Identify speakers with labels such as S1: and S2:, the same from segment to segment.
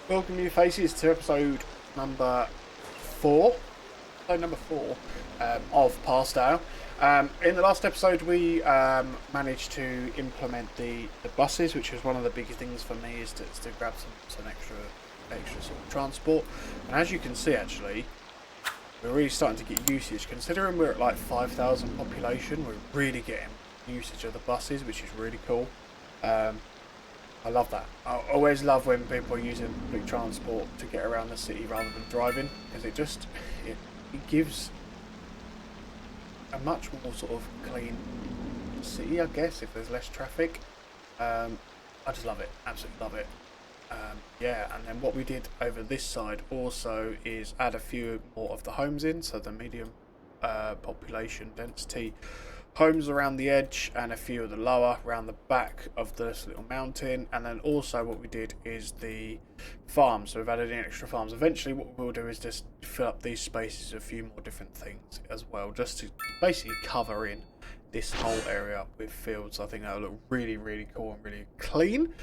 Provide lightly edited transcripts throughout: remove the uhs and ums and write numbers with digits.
S1: Welcome, new faces, to episode number four. Number four of Parsdale. In the last episode, we managed to implement the buses, which was one of the biggest things for me, is to grab some extra sort of transport. And as you can see, actually, we're really starting to get usage. Considering we're at like 5,000 population, we're really getting usage of the buses, which is really cool. I love that. I always love when people are using public transport to get around the city rather than driving, because it gives a much more sort of clean city, I guess, if there's less traffic. I just love it, absolutely love it. Yeah, and then what we did over this side also is add a few more of the homes in, so the medium population density homes around the edge and a few of the lower around the back of this little mountain. And then also what we did is the farms, so we've added in extra farms. Eventually what we'll do is just fill up these spaces with a few more different things as well, just to basically cover in this whole area with fields. I think that'll look really, really cool and really clean.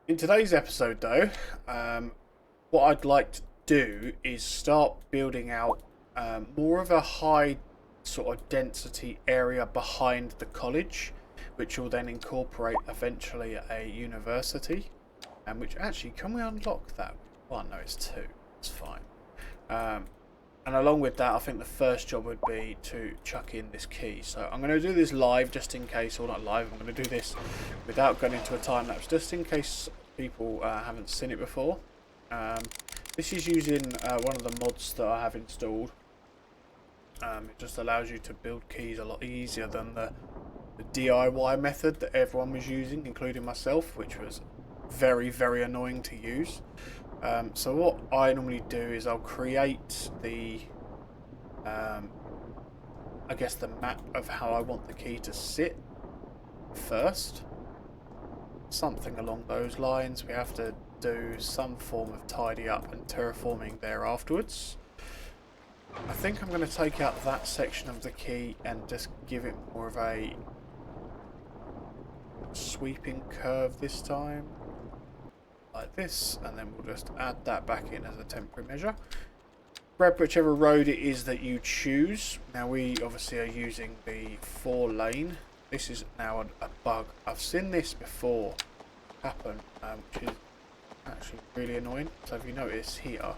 S1: In today's episode though, what I'd like to do is start building out more of a high sort of density area behind the college, which will then incorporate eventually a university. And which actually, can we unlock that? One, no, it's two. It's fine. And along with that, I think the first job would be to chuck in this key. So I'm going to do this live just in case, or not live, I'm going to do this without going into a time lapse, just in case people haven't seen it before. This is using one of the mods that I have installed. It just allows you to build keys a lot easier than the DIY method that everyone was using, including myself, which was very, very annoying to use. So what I normally do is I'll create the, I guess the map of how I want the key to sit first. Something along those lines. We have to do some form of tidy up and terraforming there afterwards. I think I'm going to take out that section of the key and just give it more of a sweeping curve this time, like this, and then we'll just add that back in as a temporary measure. Grab whichever road it is that you choose. Now we obviously are using the 4-lane. This is now a bug. I've seen this before happen, which is actually really annoying. So if you notice here,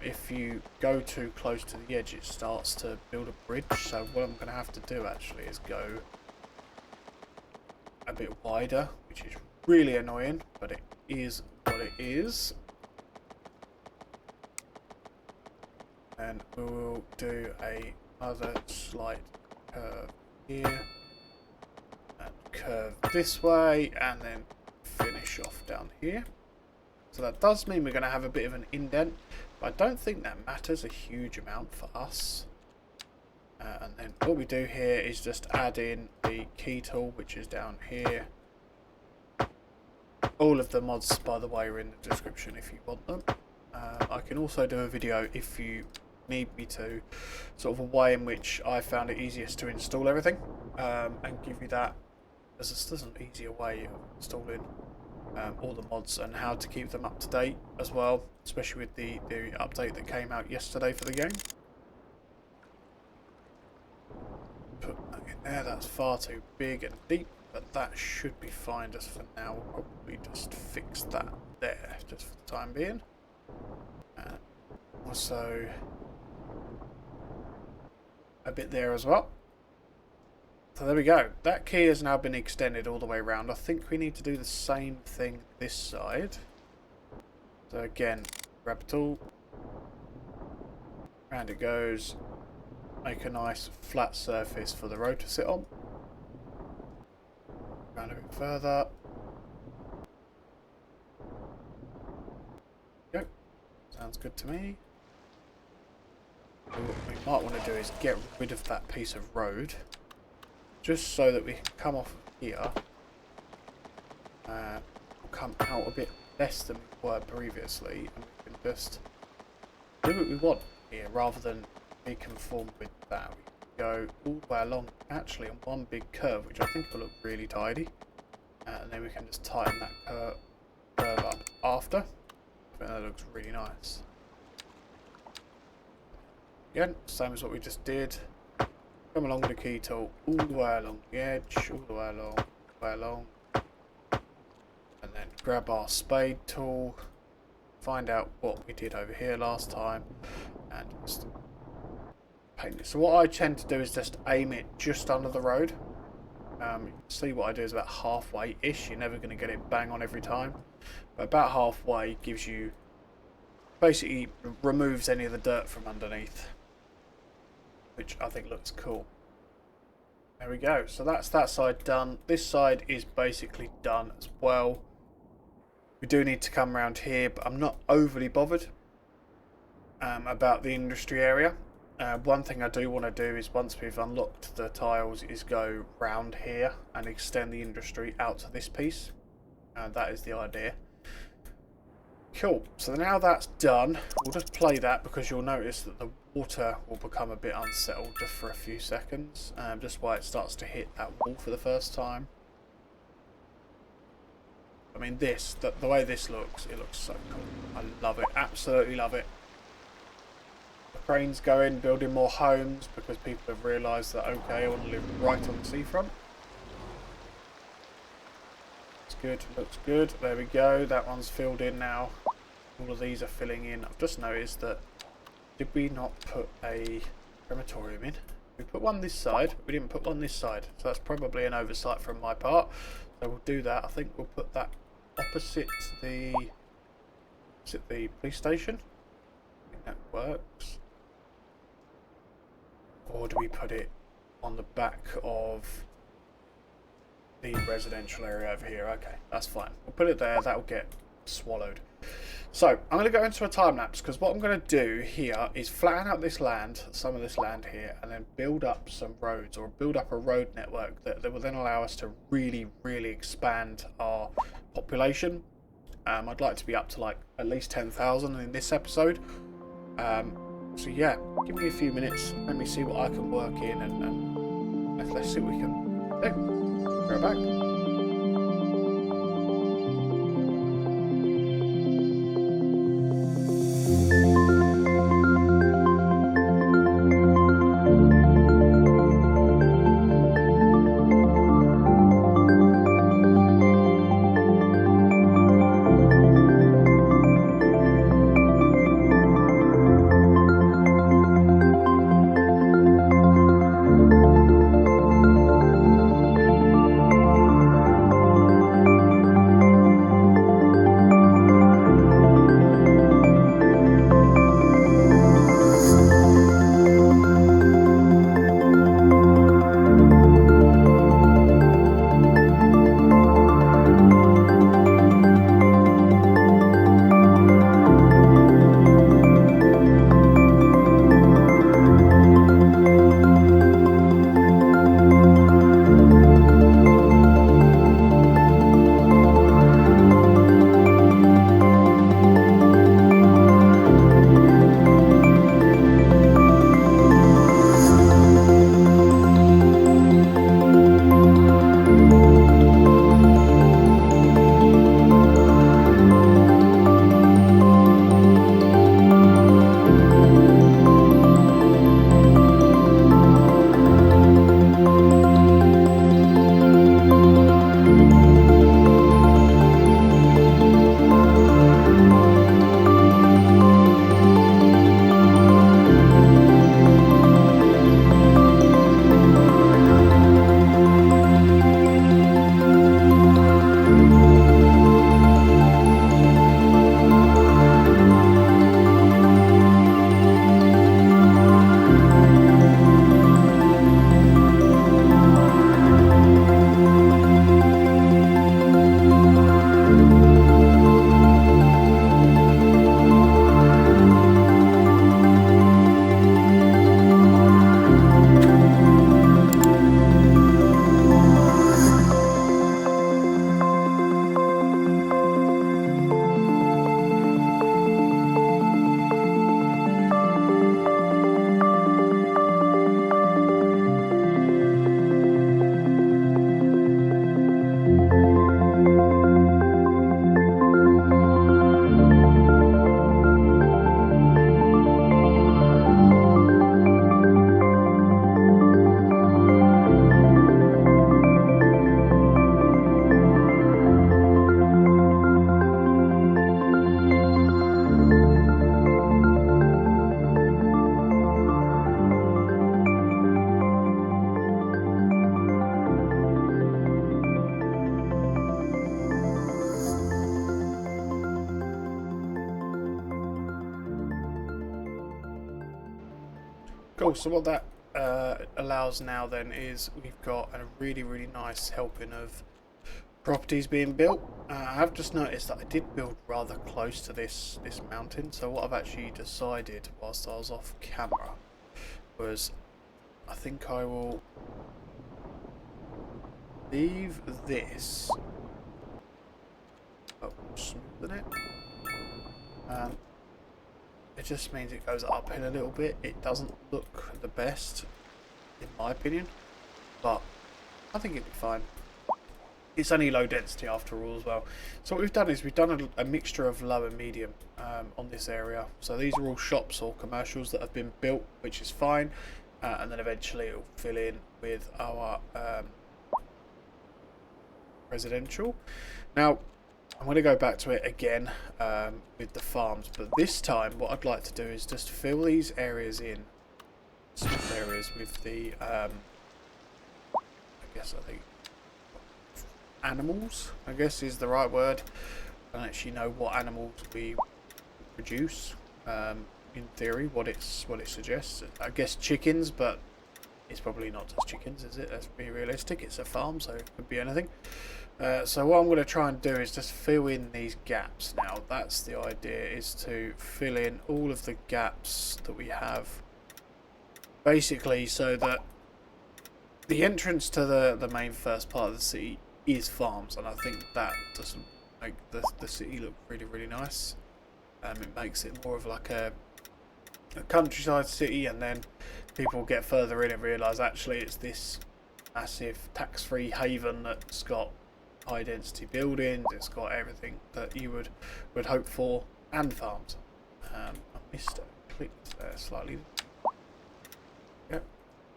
S1: if you go too close to the edge, it starts to build a bridge. So what I'm going to have to do actually is go a bit wider, which is really annoying, but it is what it is. And we will do another slight curve here, and curve this way, and then finish off down here. So that does mean we're going to have a bit of an indent, but I don't think that matters a huge amount for us. And then what we do here is just add in the key tool, which is down here. All of the mods, by the way, are in the description if you want them. I can also do a video if you need me to, sort of a way in which I found it easiest to install everything, and give you that as an easier way of installing all the mods and how to keep them up to date as well, especially with the update that came out yesterday for the game. Put that in there. That's far too big and deep, but that should be fine just for now. We'll probably just fix that there just for the time being. And also a bit there as well. So there we go. That key has now been extended all the way around. I think we need to do the same thing this side. So again, grab a tool. Round it goes. Make a nice flat surface for the road to sit on. Round a bit further. Go. Sounds good to me. What we might want to do is get rid of that piece of road, just so that we can come off here, we'll come out a bit less than we were previously, and we can just do what we want here rather than be conformed with that. We can go all the way along actually on one big curve, which I think will look really tidy, and then we can just tighten that curve up after. I think that looks really nice. Again, same as what we just did. Come along with the key tool, all the way along the edge, all the way along. And then grab our spade tool, find out what we did over here last time, and just paint it. So what I tend to do is just aim it just under the road. You can see what I do is about halfway-ish. You're never going to get it bang on every time. But about halfway gives you, basically removes any of the dirt from underneath, which I think looks cool. There we go. So that's that side done. This side is basically done as well. We do need to come around here, but I'm not overly bothered about the industry area. One thing I do want to do is, once we've unlocked the tiles, is go round here and extend the industry out to this piece. That is the idea. Cool. So now that's done, we'll just play that, because you'll notice that the water will become a bit unsettled just for a few seconds, just while it starts to hit that wall for the first time. I mean, the way this looks, it looks so cool. I love it, absolutely love it. The crane's going, building more homes, because people have realised that, okay, I want to live right on the seafront. It's good, looks good. There we go, that one's filled in now. All of these are filling in. I've just noticed that, did we not put a crematorium in? We put one this side, but we didn't put one this side. So that's probably an oversight from my part. So we'll do that. I think we'll put that opposite the, is it the police station? I think that works. Or do we put it on the back of the residential area over here? Okay, that's fine. We'll put it there. That'll get swallowed. So I'm going to go into a time lapse, because what I'm going to do here is flatten out this land, some of this land here, and then build up some roads, or build up a road network that will then allow us to really, really expand our population. I'd like to be up to like at least 10,000 in this episode. So yeah, give me a few minutes, let me see what I can work in, and let's see what we can do. Go back. Cool. So what that allows now then is we've got a really nice helping of properties being built. I have just noticed that I did build rather close to this mountain. So what I've actually decided whilst I was off camera was I think I will leave this smoothen it. It just means it goes uphill a little bit. It doesn't look the best, in my opinion, but I think it'd be fine. It's only low density after all as well. So what we've done is we've done a mixture of low and medium on this area. So these are all shops or commercials that have been built, which is fine. And then eventually it will fill in with our residential. Now, I'm going to go back to it again with the farms, but this time what I'd like to do is just fill these areas in, small areas with the, I think animals, I guess is the right word. I don't actually know what animals we produce, in theory, what it suggests. I guess chickens, but it's probably not just chickens, is it? Let's be realistic, it's a farm, so it could be anything. So what I'm going to try and do is just fill in these gaps now. That's the idea, is to fill in all of the gaps that we have. Basically so that the entrance to the main first part of the city is farms. And I think that does make the city look really nice. It makes it more of like a countryside city, and then people get further in and realise actually it's this massive tax-free haven that's got high density buildings, it's got everything that you would hope for, and farms. I missed a click there slightly. Yep.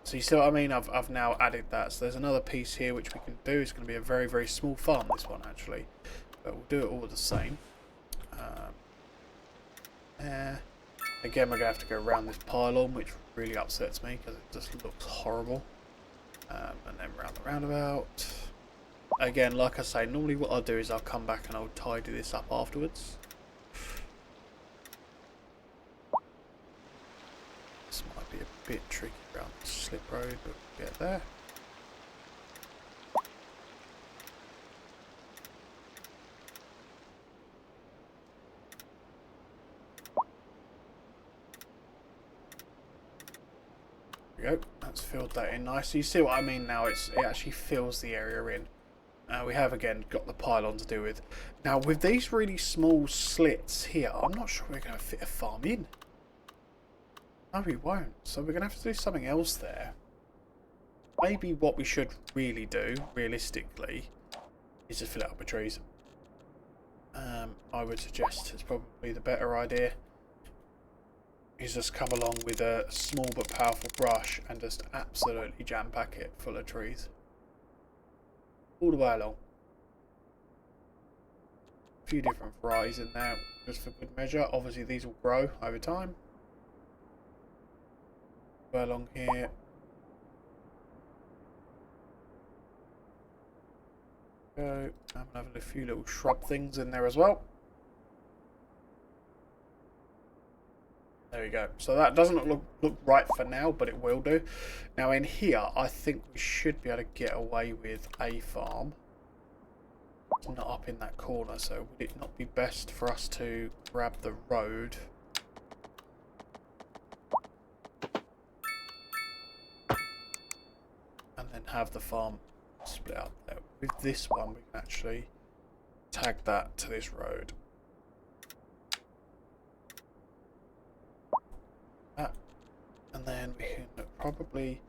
S1: So you see what I mean? I've now added that. So there's another piece here which we can do. It's going to be a very small farm, this one actually, but we'll do it all the same. Again, we're going to have to go around this pylon, which really upsets me because it just looks horrible. And then round the roundabout. Again, like I say, normally what I'll do is I'll come back and I'll tidy this up afterwards. This might be a bit tricky around the slip road, but we'll get there. There we go, that's filled that in nice. So you see what I mean now, it actually fills the area in. We have again got the pylon to do with. Now with these really small slits here, I'm not sure we're going to fit a farm in. No, we won't. So we're going to have to do something else there. Maybe what we should really do, realistically, is just fill it up with trees. I would suggest it's probably the better idea. Is just come along with a small but powerful brush and just absolutely jam pack it full of trees. All the way along. A few different varieties in there, just for good measure. Obviously these will grow over time. Go along here. Go. I'm having a few little shrub things in there as well. There we go. So that doesn't look right for now, but it will do. Now in here, I think we should be able to get away with a farm. It's not up in that corner, so would it not be best for us to grab the road? And then have the farm split up there. With this one, we can actually tag that to this road. And then we can probably...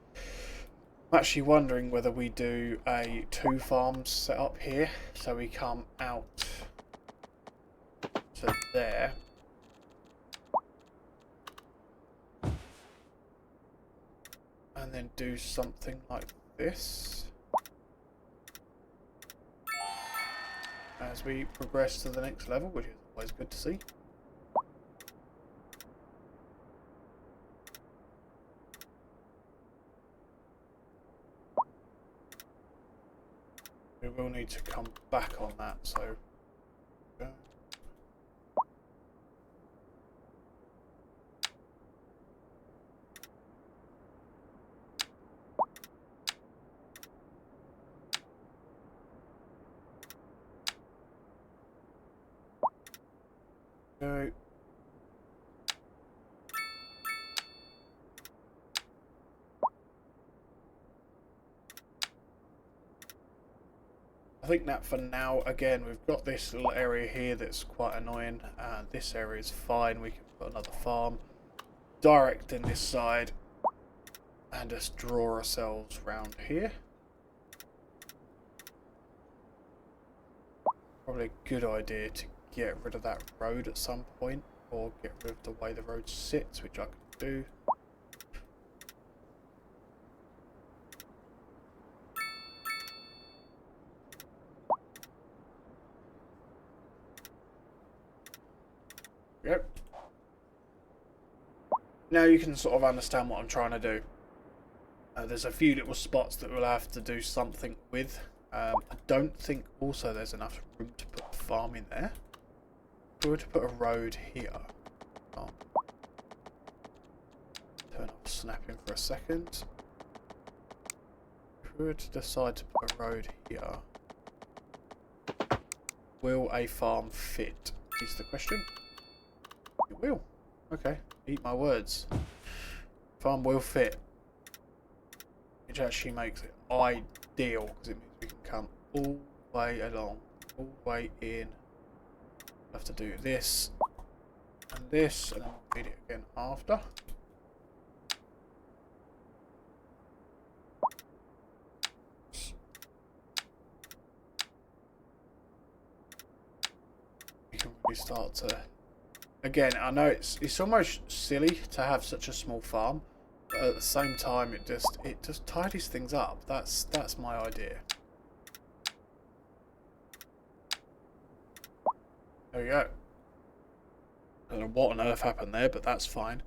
S1: I'm actually wondering whether we do a 2 farms set up here. So we come out to there. And then do something like this. As we progress to the next level, which is always good to see. We will need to come back on that, so... Go. I think that for now, again, we've got this little area here that's quite annoying. This area is fine. We can put another farm direct in this side and just draw ourselves round here. Probably a good idea to get rid of that road at some point, or get rid of the way the road sits, which I can do. Yep. Now you can sort of understand what I'm trying to do. There's a few little spots that we'll have to do something with. I don't think also there's enough room to put a farm in there. If we were to put a road here. Oh. Turn off snapping for a second. If we were to decide to put a road here, will a farm fit? Is the question. It will. Okay, eat my words. Farm will fit. Which actually makes it ideal, because it means we can come all the way along, all the way in. We'll have to do this, and then we'll read it again after. We can really start to... Again, I know it's almost silly to have such a small farm, but at the same time it just tidies things up. That's my idea. There we go. I don't know what on earth happened there, but that's fine.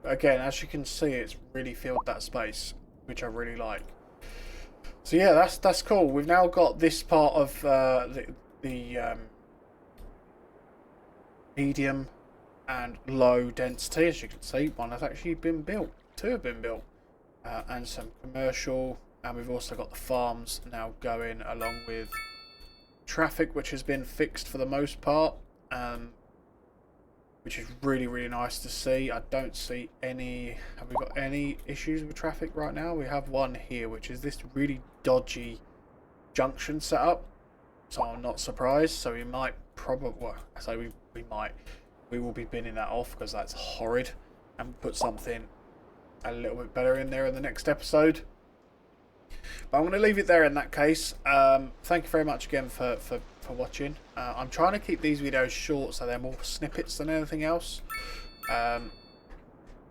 S1: But again, as you can see, it's really filled that space, which I really like. So yeah, that's cool. We've now got this part of the medium and low density. As you can see, one has actually been built. Two have been built. And some commercial. And we've also got the farms now going, along with traffic, which has been fixed for the most part. Which is really, really nice to see. I don't see any... Have we got any issues with traffic right now? We have one here, which is this really dodgy junction setup. So I'm not surprised. So we might probably... Well, I say we might... We will be binning that off because that's horrid, and put something a little bit better in there in the next episode. But I'm going to leave it there in that case. Thank you very much again for watching. I'm trying to keep these videos short so they're more snippets than anything else. But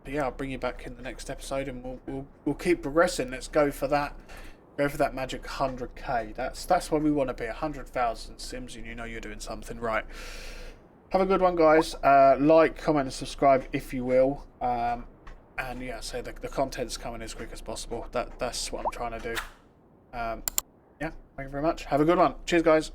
S1: yeah, I'll bring you back in the next episode, and we'll keep progressing. Let's go for that. Go for that magic 100k. That's where we want to be. 100,000 sims, and you know you're doing something right. Have a good one, guys. Like, comment, and subscribe if you will. And yeah, so the content's coming as quick as possible. That's what I'm trying to do. Yeah, thank you very much. Have a good one. Cheers, guys.